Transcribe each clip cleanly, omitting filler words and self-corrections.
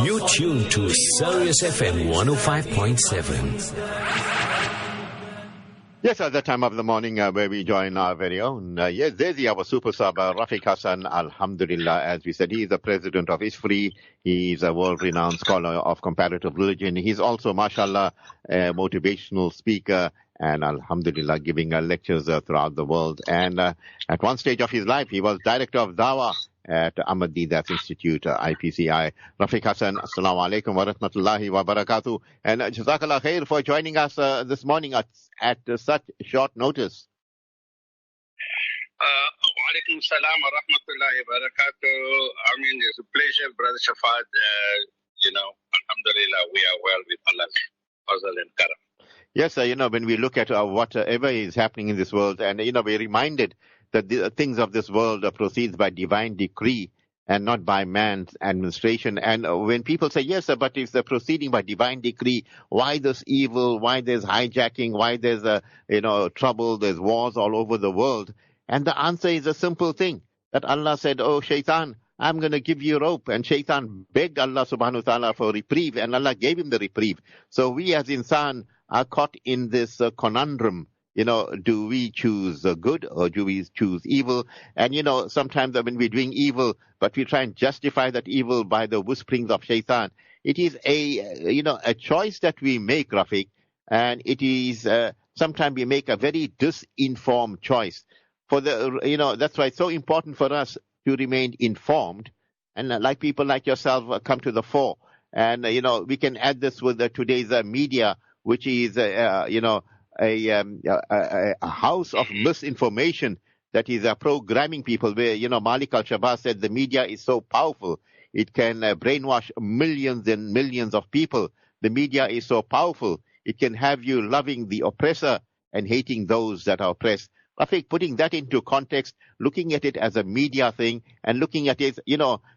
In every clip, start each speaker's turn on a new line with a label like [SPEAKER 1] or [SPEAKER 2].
[SPEAKER 1] You're tuned to Sirius FM 105.7.
[SPEAKER 2] Yes, at the time of the morning where we join our very own, yes, there's our super sub, Rafeek Hassen, alhamdulillah, as we said. He is the president of ISFRI. He's a world-renowned scholar of comparative religion. He's also, mashallah, a motivational speaker and alhamdulillah, giving lectures throughout the world. And at one stage of his life, he was director of Dawah at Ahmad Didat Institute, IPCI. Rafeek Hassen, assalamu alaikum wa rahmatullahi wa barakatuh. And jazakallah khair for joining us this morning at such short notice.
[SPEAKER 3] Wa alaikum salam wa rahmatullahi wa barakatuh. I mean, it's a pleasure, Brother Shafad. Alhamdulillah, we are well with Allah's fazl and karam.
[SPEAKER 2] Yes, when we look at whatever is happening in this world, and, we're reminded that the things of this world proceeds by divine decree and not by man's administration. And when people say, yes, sir, but if they're proceeding by divine decree, why this evil, why there's hijacking, why there's, trouble, there's wars all over the world? And the answer is a simple thing, that Allah said, oh, Shaitan, I'm going to give you rope. And Shaitan begged Allah subhanahu wa ta'ala for reprieve, and Allah gave him the reprieve. So we as insan are caught in this conundrum. Do we choose good or do we choose evil? And, sometimes when we're doing evil, but we try and justify that evil by the whisperings of Shaitan, it is a choice that we make, Rafeek. And it is, sometimes we make a very disinformed choice. That's why it's so important for us to remain informed. And like people like yourself come to the fore. And, we can add this with today's media, which is, a house of misinformation that is programming people where, Malik al-Shabazz said the media is so powerful. It can brainwash millions and millions of people. The media is so powerful. It can have you loving the oppressor and hating those that are oppressed. Rafeek, putting that into context, looking at it as a media thing and looking at it,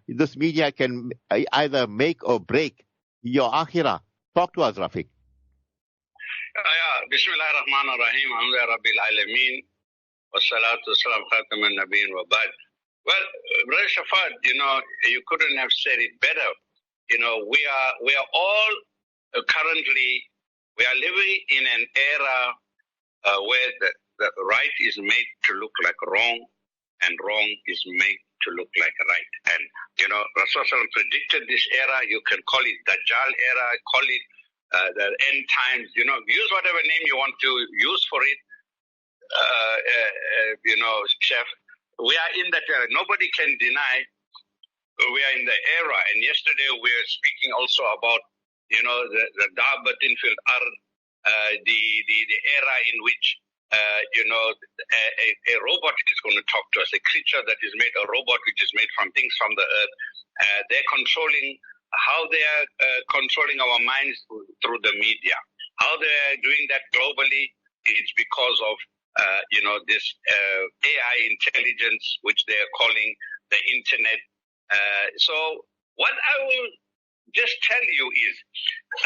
[SPEAKER 2] this media can either make or break your akhirah. Talk to us, Rafeek.
[SPEAKER 3] Bismillah ar-Rahman ar-Rahim, alhamdulillah rabbil alameen, wa salatu wa salam khatam al-nabiyyin wa ba'd. Well, Brother Shafad, you couldn't have said it better. We are all currently, we are living in an era where the right is made to look like wrong and wrong is made to look like right. And, Rasulullah predicted this era. You can call it Dajjal era, call it the end times, use whatever name you want to use for it, Chef. We are in that era. Nobody can deny we are in the era. And yesterday we were speaking also about, the Darbatin field, the era in which, a robot is going to talk to us, a creature that is made, a robot which is made from things from the earth. They're controlling how they are controlling our minds through the media. How they are doing that globally, it's because of, this AI intelligence, which they are calling the internet. So what I will just tell you is,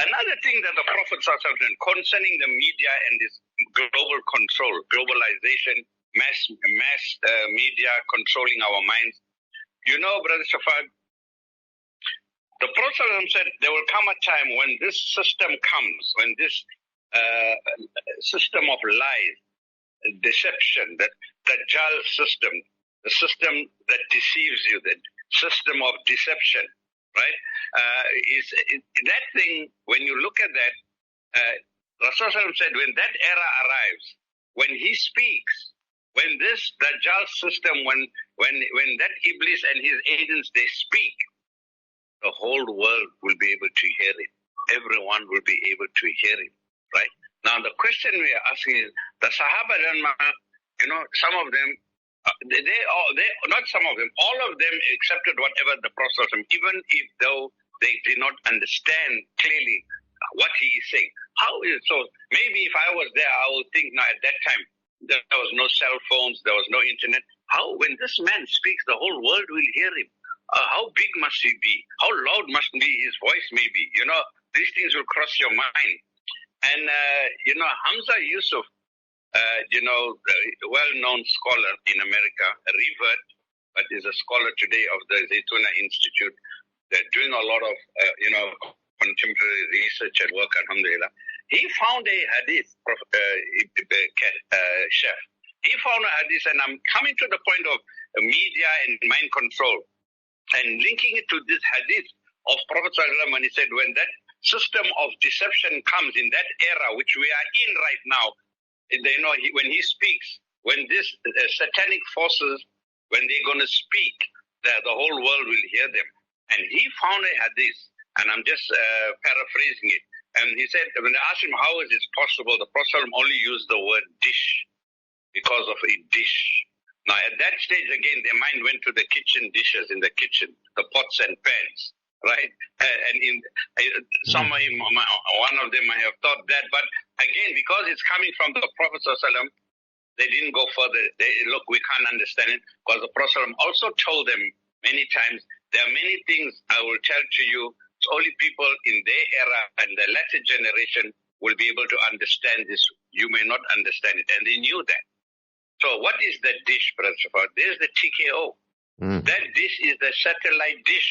[SPEAKER 3] another thing that the Prophet ﷺ concerning the media and this global control, globalization, mass media controlling our minds. Brother Shafad, the Prophet said there will come a time when this system comes, when this system of lies, deception, that Dajjal system, the system that deceives you, the system of deception, right? That thing, when you look at that, Rasulullah said when that era arrives, when he speaks, when this Dajjal system, when that Iblis and his agents, they speak, the whole world will be able to hear it. Everyone will be able to hear it, right? Now, the question we are asking is, the Sahaba, some of them, not some of them, all of them accepted whatever the Prophet, even if though they did not understand clearly what he is saying. How is it so? Maybe if I was there, I would think, now at that time, there was no cell phones, there was no internet. How, when this man speaks, the whole world will hear him? How big must he be? How loud must his voice may be? These things will cross your mind. And, Hamza Yusuf, well-known scholar in America, revered, but is a scholar today of the Zaytuna Institute. they're doing a lot of, contemporary research and work, alhamdulillah. He found a hadith, Chef. He found a hadith, and I'm coming to the point of media and mind control, and linking it to this hadith of Prophet ﷺ when he said, when that system of deception comes in that era which we are in right now, when he speaks, when this satanic forces, when they're going to speak, the whole world will hear them. And he found a hadith, and I'm just paraphrasing it. And he said, when they asked him how is it possible, the Prophet only used the word dish because of a dish. Now, at that stage, again, their mind went to the kitchen dishes in the kitchen, the pots and pans, right? And one of them might have thought that. But again, because it's coming from the Prophet ﷺ, they didn't go further. Look, we can't understand it, because the Prophet ﷺ also told them many times, there are many things I will tell to you. It's only people in their era and the latter generation will be able to understand this. You may not understand it. And they knew that. So what is the dish, Brother Shafar? There's the TKO. That dish is the satellite dish.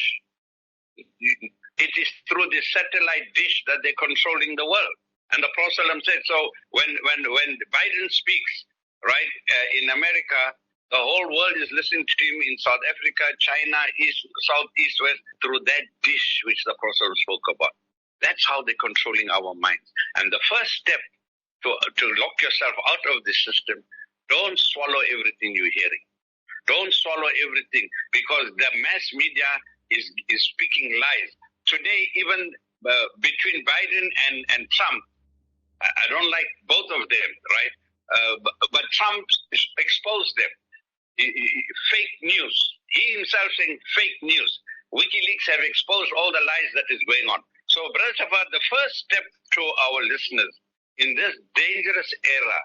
[SPEAKER 3] It is through the satellite dish that they're controlling the world. And the Prophet ﷺ said, so when Biden speaks, right, in America, the whole world is listening to him in South Africa, China, East, South, East, West, through that dish which the Prophet spoke about. That's how they're controlling our minds. And the first step to lock yourself out of this system, don't swallow everything you're hearing. Don't swallow everything, because the mass media is speaking lies. Today, even between Biden and Trump, I don't like both of them, right? But Trump exposed them. Fake news. He himself saying fake news. WikiLeaks have exposed all the lies that is going on. So, Brother Shafar, the first step to our listeners in this dangerous era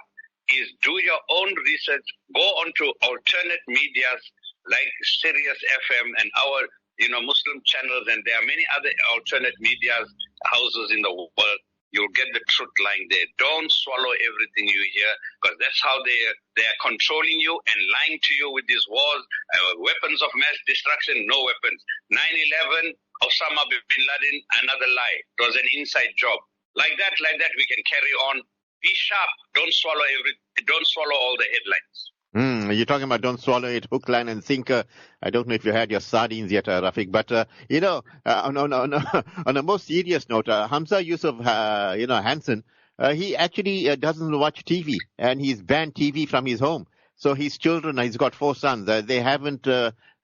[SPEAKER 3] is do your own research, go onto alternate medias like Sirius FM and our Muslim channels, and there are many other alternate media houses in the world. You'll get the truth lying there. Don't swallow everything you hear, because that's how they are controlling you and lying to you with these wars, weapons of mass destruction, no weapons. 9/11, Osama bin Laden, another lie. It was an inside job. Like that, we can carry on. Be sharp. Don't swallow all the headlines.
[SPEAKER 2] You're talking about don't swallow it hook, line, and sinker. I don't know if you had your sardines yet, Rafeek, but, on a more serious note, Hamza Yusuf, Hassen, he actually doesn't watch TV, and he's banned TV from his home. So his children, he's got 4 sons, they haven't,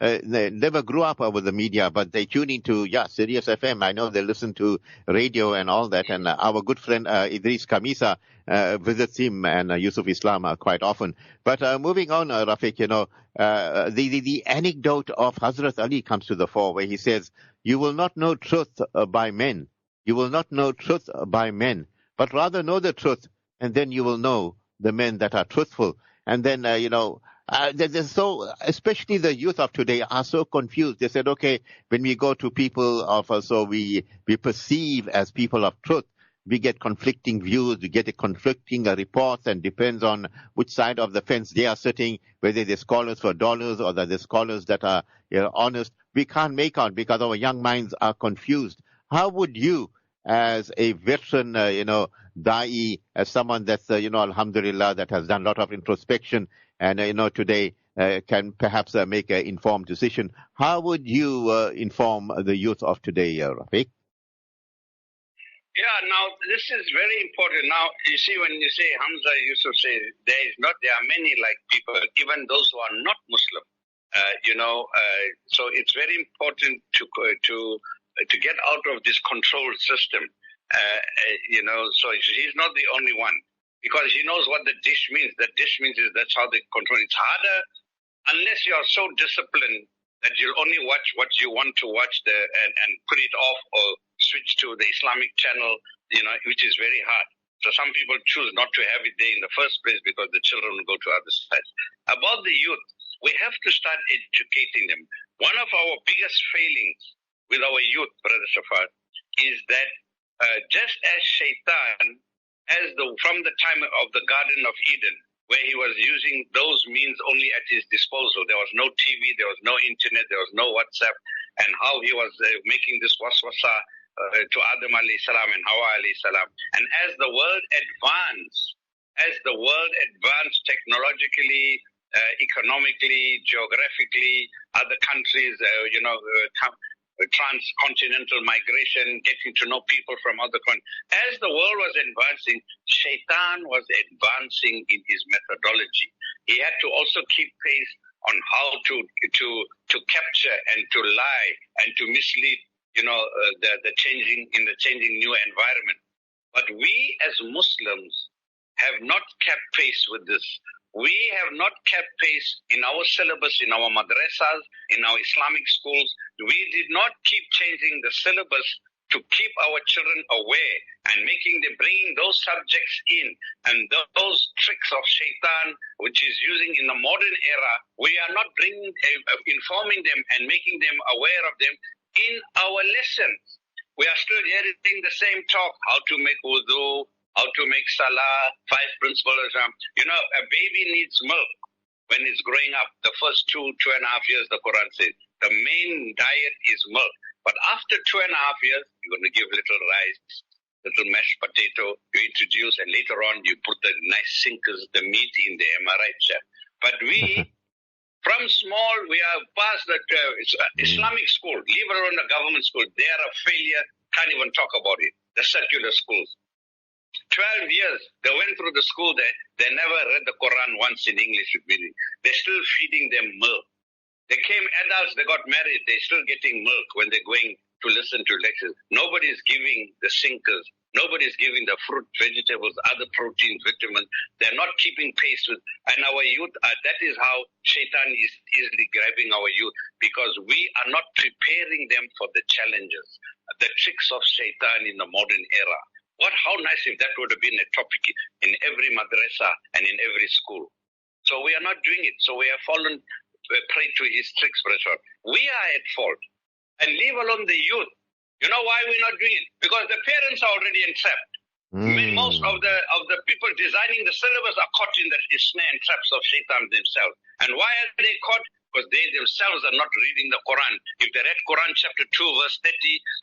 [SPEAKER 2] they never grew up with the media, but they tune into, Sirius FM. I know they listen to radio and all that, and our good friend Idris Kamisa visits him and Yusuf Islam quite often. But moving on, Rafeek, the anecdote of Hazrat Ali comes to the fore, where he says, you will not know truth by men. You will not know truth by men, but rather know the truth, and then you will know the men that are truthful. And then, especially the youth of today are so confused. They said, okay, when we go to people we perceive as people of truth, we get conflicting views, we get conflicting reports, and depends on which side of the fence they are sitting, whether they're scholars for dollars or they're scholars that are honest. We can't make out because our young minds are confused. How would you, as a veteran, da'i, as someone that's, alhamdulillah, that has done a lot of introspection and, today can perhaps make an informed decision, how would you inform the youth of today, Rafeek?
[SPEAKER 3] Yeah, now this is very important. Now, you see, when you say Hamza Yusuf say there are many like people, even those who are not Muslim, so it's very important to get out of this control system. So he's not the only one, because he knows what the dish means. The dish means that's how they control. It's harder unless you are so disciplined that you'll only watch what you want to watch and put it off or switch to the Islamic channel, which is very hard. So some people choose not to have it there in the first place because the children will go to other sides. About the youth, we have to start educating them. One of our biggest failings with our youth, Brother Shafar, is that just as Shaitan, from the time of the Garden of Eden, where he was using those means only at his disposal. There was no TV, there was no internet, there was no WhatsApp. and how he was making this waswasa to Adam alayhi salam and Hawa alayhi salam. And as the world advanced technologically, economically, geographically, other countries, transcontinental migration, getting to know people from other countries. As the world was advancing, Shaitan was advancing in his methodology. He had to also keep pace on how to capture and to lie and to mislead, the changing new environment. But we as Muslims have not kept pace with this. We have not kept pace in our syllabus, in our madrasas, in our Islamic schools. We did not keep changing the syllabus to keep our children aware and bringing those subjects in, and those tricks of Shaitan, which is using in the modern era. We are not informing them and making them aware of them in our lessons. We are still hearing the same talk: how to make wudu, how to make salah, 5 principles. A baby needs milk when it's growing up. The first 2.5 years, the Quran says, the main diet is milk. But after 2.5 years, you're going to give little rice, little mashed potato, you introduce, and later on you put the nice sinkers, the meat in there. Am I right, chef? But we, from small, we are past that Islamic school, leave alone the government school. They are a failure, can't even talk about it. The secular schools. 12 years, they went through the school there. They never read the Quran once in English. They're still feeding them milk. They came adults, they got married, they're still getting milk when they're going to listen to lectures. Nobody's giving the sinkers. Nobody's giving the fruit, vegetables, other proteins, vitamins. They're not keeping pace with. And our youth, that is how Shaitan is easily grabbing our youth, because we are not preparing them for the challenges, the tricks of Shaitan in the modern era. How nice if that would have been a topic in every madrasa and in every school. So we are not doing it. So we have fallen prey to his tricks, brother. We are at fault. And leave alone the youth. You know why we're not doing it? Because the parents are already entrapped. Most of the people designing the syllabus are caught in the snare and traps of Shaitan themselves. And why are they caught? Because they themselves are not reading the Quran. If they read Quran chapter 2 verse 30,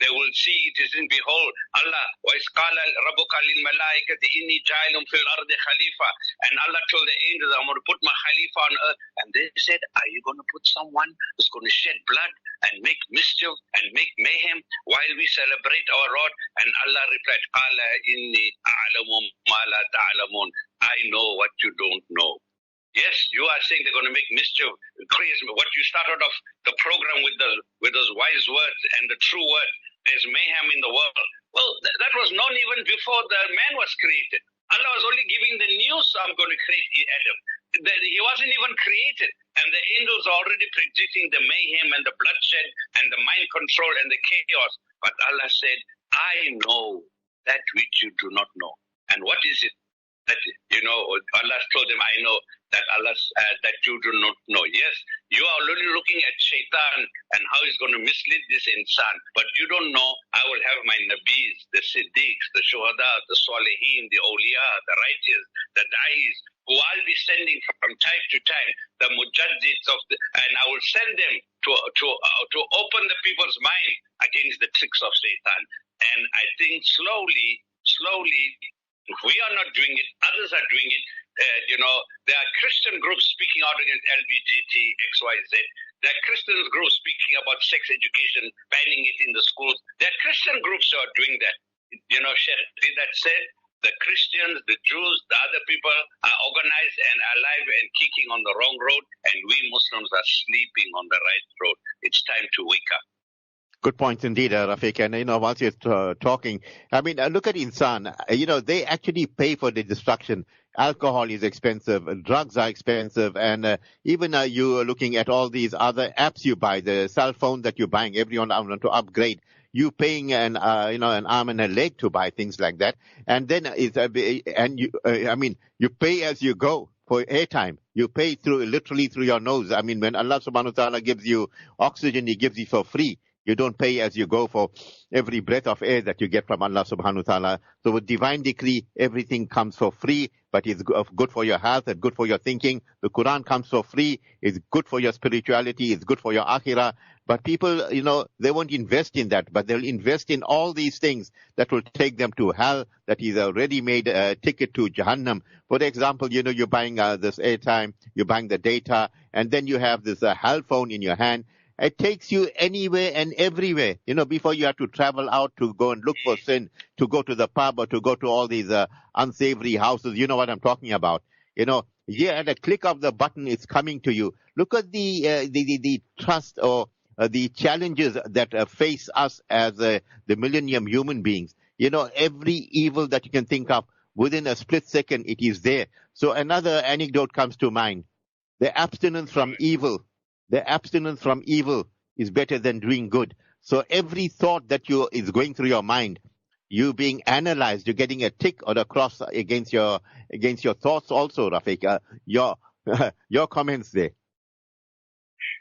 [SPEAKER 3] they will see it is in, behold, Allah, وَإِذْ قَالَ رَبُّكَ لِلْمَلَائِكَةِ إِنِّي جَاعِلٌ فِي الْأَرْضِ خَلِيفَةً. And Allah told the angels, I'm going to put my Khalifa on earth. And they said, are you going to put someone who's going to shed blood and make mischief and make mayhem while we celebrate our Lord? And Allah replied, قَالَ إِنِّي أَعْلَمُ مَا لَا تَعْلَمُونَ. I know what you don't know. Yes, you are saying they're going to make mischief, crazy. What you started off the program with those wise words and the true word. There's mayhem in the world. Well, that was known even before the man was created. Allah was only giving the news, I'm going to create Adam. He wasn't even created. And the angels are already predicting the mayhem and the bloodshed and the mind control and the chaos. But Allah said, I know that which you do not know. And what is it? That, Allah told them, I know that that you do not know. Yes, you are only looking at Shaitan and how he's going to mislead this insan. But you don't know, I will have my Nabis, the Siddiqs, the Shuhada, the Salihin, the Awliya, the righteous, the Da'is, who I'll be sending from time to time, the Mujaddids and I will send them to open the people's mind against the tricks of Shaitan. And I think slowly, if we are not doing it, others are doing it. There are Christian groups speaking out against LGBT, XYZ. There are Christian groups speaking about sex education, banning it in the schools. There are Christian groups who are doing that. Sheikh, that said, the Christians, the Jews, the other people are organized and alive and kicking on the wrong road, and we Muslims are sleeping on the right road. It's time to wake up.
[SPEAKER 2] Good points indeed, Rafeek. And, whilst you're talking, look at Insan. They actually pay for the destruction. Alcohol is expensive. Drugs are expensive. And even you're looking at all these other apps you buy, the cell phone that you're buying, everyone want to upgrade. You paying an arm and a leg to buy things like that. And then you pay as you go for airtime. You pay literally through your nose. When Allah subhanahu wa ta'ala gives you oxygen, He gives you for free. You don't pay as you go for every breath of air that you get from Allah subhanahu wa ta'ala. So with divine decree, everything comes for free, but it's good for your health and good for your thinking. The Quran comes for free. It's good for your spirituality. It's good for your akhirah. But people, they won't invest in that, but they'll invest in all these things that will take them to hell, that is a ready-made ticket to Jahannam. For example, you're buying this airtime, you're buying the data, and then you have this hell phone in your hand. It takes you anywhere and everywhere. Before you have to travel out to go and look for sin, to go to the pub or to go to all these unsavory houses. You know what I'm talking about. Here at a click of the button, it's coming to you. Look at the trust or the challenges that face us as the millennium human beings. Every evil that you can think of, within a split second, it is there. So another anecdote comes to mind. The abstinence from evil is better than doing good. So every thought that is going through your mind, you being analyzed, you're getting a tick or a cross against your thoughts also, Rafeek. Your comments there.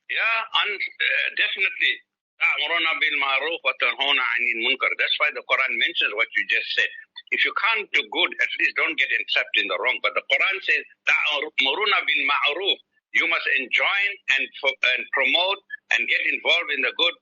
[SPEAKER 3] Yeah, and definitely. That's why the Quran mentions what you just said. If you can't do good, at least don't get entrapped in the wrong. But the Quran says, you must enjoin and promote and get involved in the good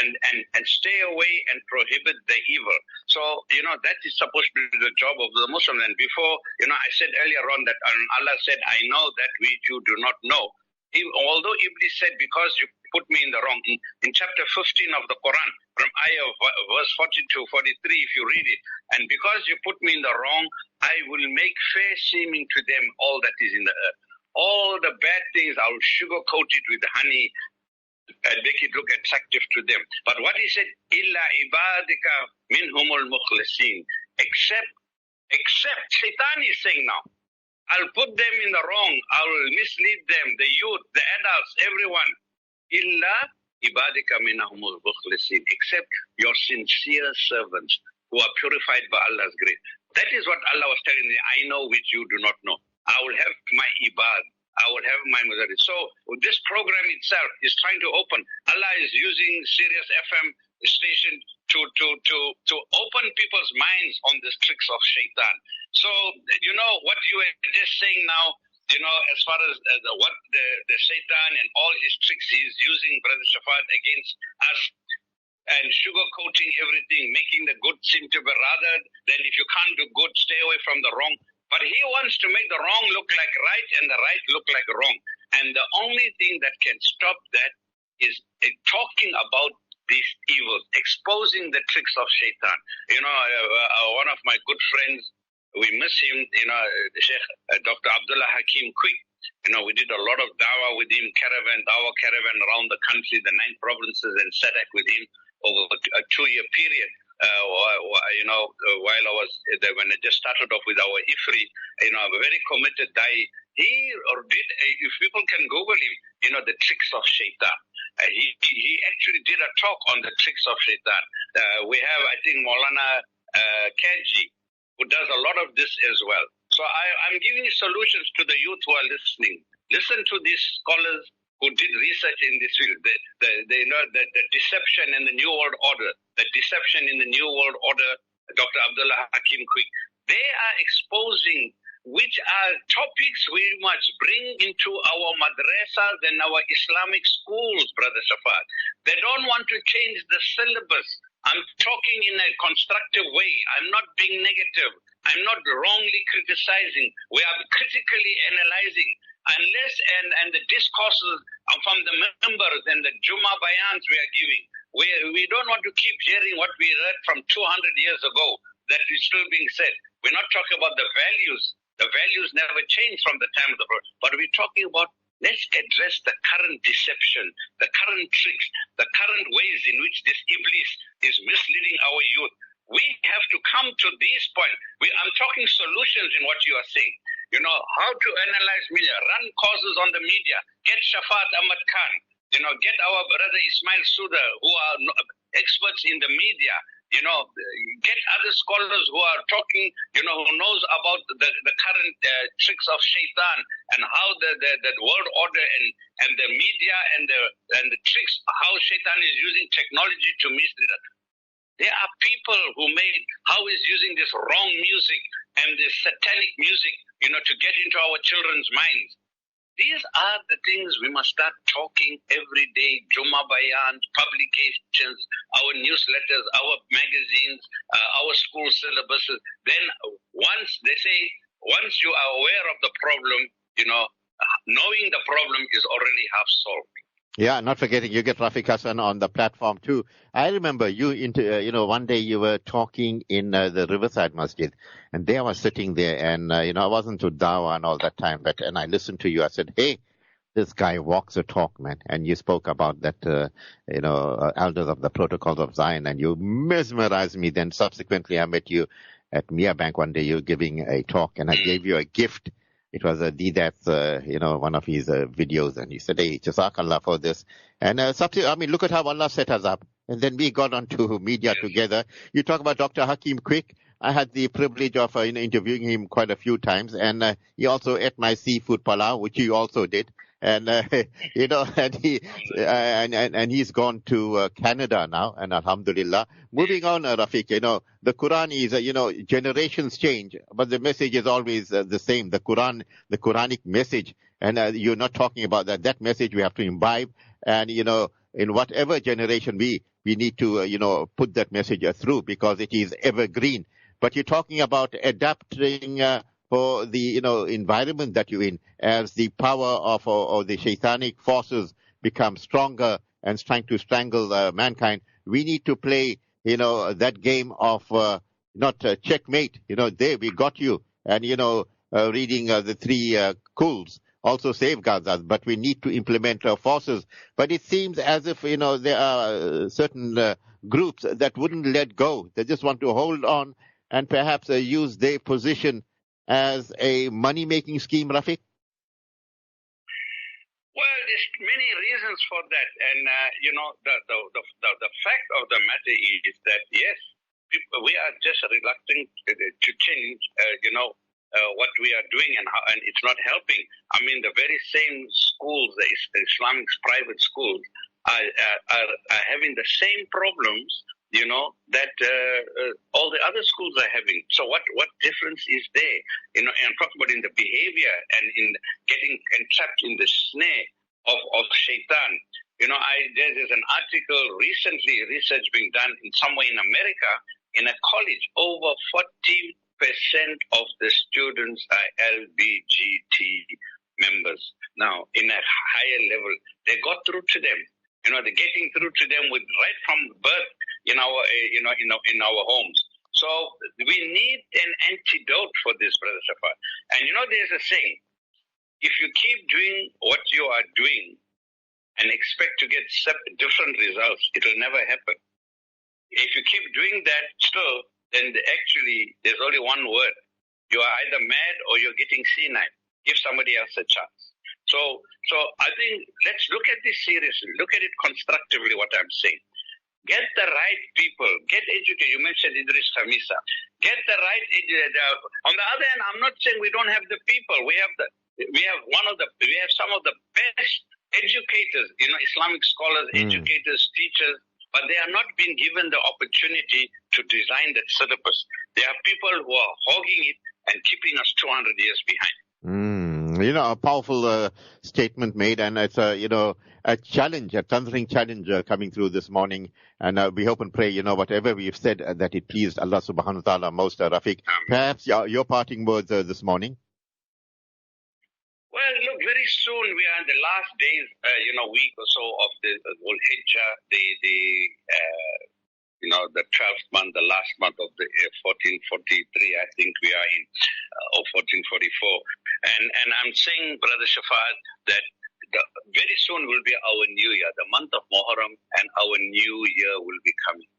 [SPEAKER 3] and stay away and prohibit the evil. So, that is supposed to be the job of the Muslim. And before, I said earlier on that Allah said, I know that which you do not know. Although Iblis said, because you put me in the wrong, in chapter 15 of the Quran, from ayah verse 42, 43, if you read it, and because you put me in the wrong, I will make fair seeming to them all that is in the earth. All the bad things, I will sugarcoat it with honey and make it look attractive to them. But what he said, illa ibadika minhumul mukhlisin, except Shaitan is saying now, I'll put them in the wrong, I will mislead them, the youth, the adults, everyone. Illa ibadika minhumul mukhlisin, except your sincere servants who are purified by Allah's grace. That is what Allah was telling me, I know which you do not know. I will have my ibad. I will have my muzari. So this program itself is trying to open. Allah is using Sirius FM station to open people's minds on the tricks of Shaitan. So, what you were just saying now, as far as what the Shaitan and all his tricks he is using, Brother Shafat, against us, and sugarcoating everything, making the good seem to be rather than if you can't do good, stay away from the wrong. But he wants to make the wrong look like right and the right look like wrong. And the only thing that can stop that is talking about these evils, exposing the tricks of Shaitan. One of my good friends, we miss him, Sheikh Dr. Abdullah Hakim Quick. We did a lot of dawah with him, dawah caravan around the country, the 9 provinces, and SADC with him over a 2-year period. While I was there, when I just started off with our Ifri, a very committed guy. He did, if people can Google him, the tricks of Shaitan. He actually did a talk on the tricks of Shaitan. We have, I think, Maulana Kaji, who does a lot of this as well. So I'm giving you solutions to the youth who are listening. Listen to these scholars who did research in this field, the deception in the New World Order, Dr. Abdullah Hakim Quick, they are exposing which are topics we must bring into our madrasas and our Islamic schools, Brother Shafat. They don't want to change the syllabus. I'm talking in a constructive way. I'm not being negative. I'm not wrongly criticizing. We are critically analyzing. Unless and the discourses from the members and the Juma bayans we are giving, we don't want to keep hearing what we read from 200 years ago that is still being said. We're not talking about the values. The values never change from the time of the Prophet. But we're talking about, let's address the current deception, the current tricks, the current ways in which this Iblis is misleading our youth. We have to come to this point. I'm talking solutions in what you are saying. How to analyze media, run causes on the media, get Shafat Ahmad Khan, get our brother Ismail Suda, who are experts in the media, get other scholars who are talking, who knows about the current tricks of Shaitan and how the world order and the media and the tricks, how Shaitan is using technology to mislead us. There are people how is using this wrong music and this satanic music, to get into our children's minds. These are the things we must start talking every day. Juma bayans, publications, our newsletters, our magazines, our school syllabuses. Then once you are aware of the problem, knowing the problem is already half solved.
[SPEAKER 2] Yeah, not forgetting you get Rafeek Hassen on the platform too. I remember you one day you were talking in the Riverside Masjid, and there I was sitting there, and I wasn't to Dawa and all that time, and I listened to you. I said, "Hey, this guy walks the talk, man." And you spoke about that, elders of the Protocols of Zion, and you mesmerized me. Then subsequently, I met you at Mia Bank one day. You were giving a talk, and I gave you a gift. It was a Didat's, one of his videos, and he said, "Hey, Jazakallah for this." And look at how Allah set us up. And then we got onto media together. You talk about Dr. Hakeem Quick. I had the privilege of interviewing him quite a few times, and he also ate my seafood palau, which you also did. And and he's gone to Canada now, and Alhamdulillah. Moving on, Rafeek, the Quran is generations change, but the message is always the same. The Quranic message, and you're not talking about that. That message we have to imbibe, and in whatever generation we need to put that message through, because it is evergreen. But you're talking about adapting for the environment that you're in, as the power of or the shaitanic forces become stronger and trying to strangle mankind. We need to play that game of not checkmate. There we got you, and reading the three kuls also safeguards us, but we need to implement our forces. But it seems as if there are certain groups that wouldn't let go. They just want to hold on and perhaps use their position as a money-making scheme, Rafeek?
[SPEAKER 3] Well, there's many reasons for that. And, the fact of the matter is that, yes, we are just reluctant to change, what we are doing, and it's not helping. I mean, the very same schools, the Islamic private schools, are having the same problems that all the other schools are having. So what difference is there? And I'm talking about in the behavior and in getting entrapped in the snare of shaitan. There's an article recently, research being done somewhere in America, in a college. Over 40% of the students are LGBT members. Now, in a higher level, they got through to them. They're getting through to them right from birth in our homes. So we need an antidote for this, Brother Safar. And there's a saying: if you keep doing what you are doing and expect to get different results, it will never happen. If you keep doing that still, then actually there's only one word: you are either mad or you're getting senile. Give somebody else a chance. So I think let's look at this seriously. Look at it constructively, what I'm saying. Get the right people. Get educated. You mentioned Idris Khamisa. Get the right educated. On the other hand, I'm not saying we don't have the people. We have some of the best educators, Islamic scholars, educators, teachers, but they are not being given the opportunity to design that syllabus. There are people who are hogging it and keeping us 200 years behind.
[SPEAKER 2] A powerful statement made, and it's a challenge, a thundering challenge coming through this morning. And we hope and pray, whatever we've said, that it pleased Allah subhanahu wa ta'ala most, Rafeek. Perhaps your parting words this morning?
[SPEAKER 3] Well, look, very soon we are in the last days, week or so of the Dhul Hijjah, the 12th month, the last month of the 1443, I think we are in, or 1444. And I'm saying, Brother Shafat, that very soon will be our new year, the month of Muharram, and our new year will be coming.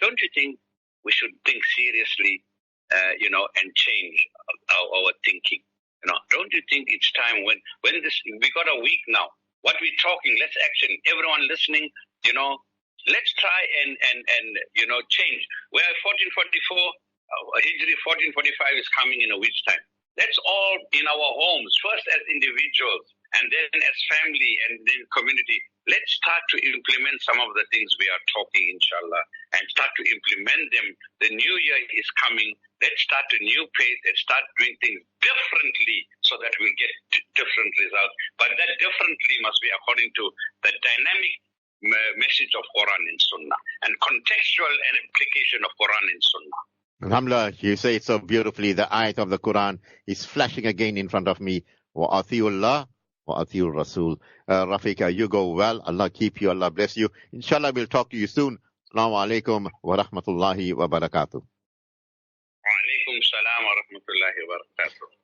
[SPEAKER 3] Don't you think we should think seriously, and change our thinking? Don't you think it's time when we got a week now? What we're talking, let's action. Everyone listening, let's try and change. Where 1444, Hijri 1445 is coming in a week's time. Let's all in our homes, first as individuals, and then as family, and then community. Let's start to implement some of the things we are talking, inshallah, and start to implement them. The new year is coming. Let's start a new pace and start doing things differently so that we'll get different results. But that differently must be according to the dynamic message of Quran and Sunnah and contextual and application of Quran and Sunnah.
[SPEAKER 2] Alhamdulillah, you say it so beautifully. The ayat of the Quran is flashing again in front of me. Wa athiullah wa athiur Rasul. Rafeek, you go well. Allah keep you. Allah bless you. Inshallah, we'll talk to you soon. Assalamu alaikum wa rahmatullahi wa barakatuh.
[SPEAKER 3] Wa alaikum salam wa rahmatullahi wa barakatuh.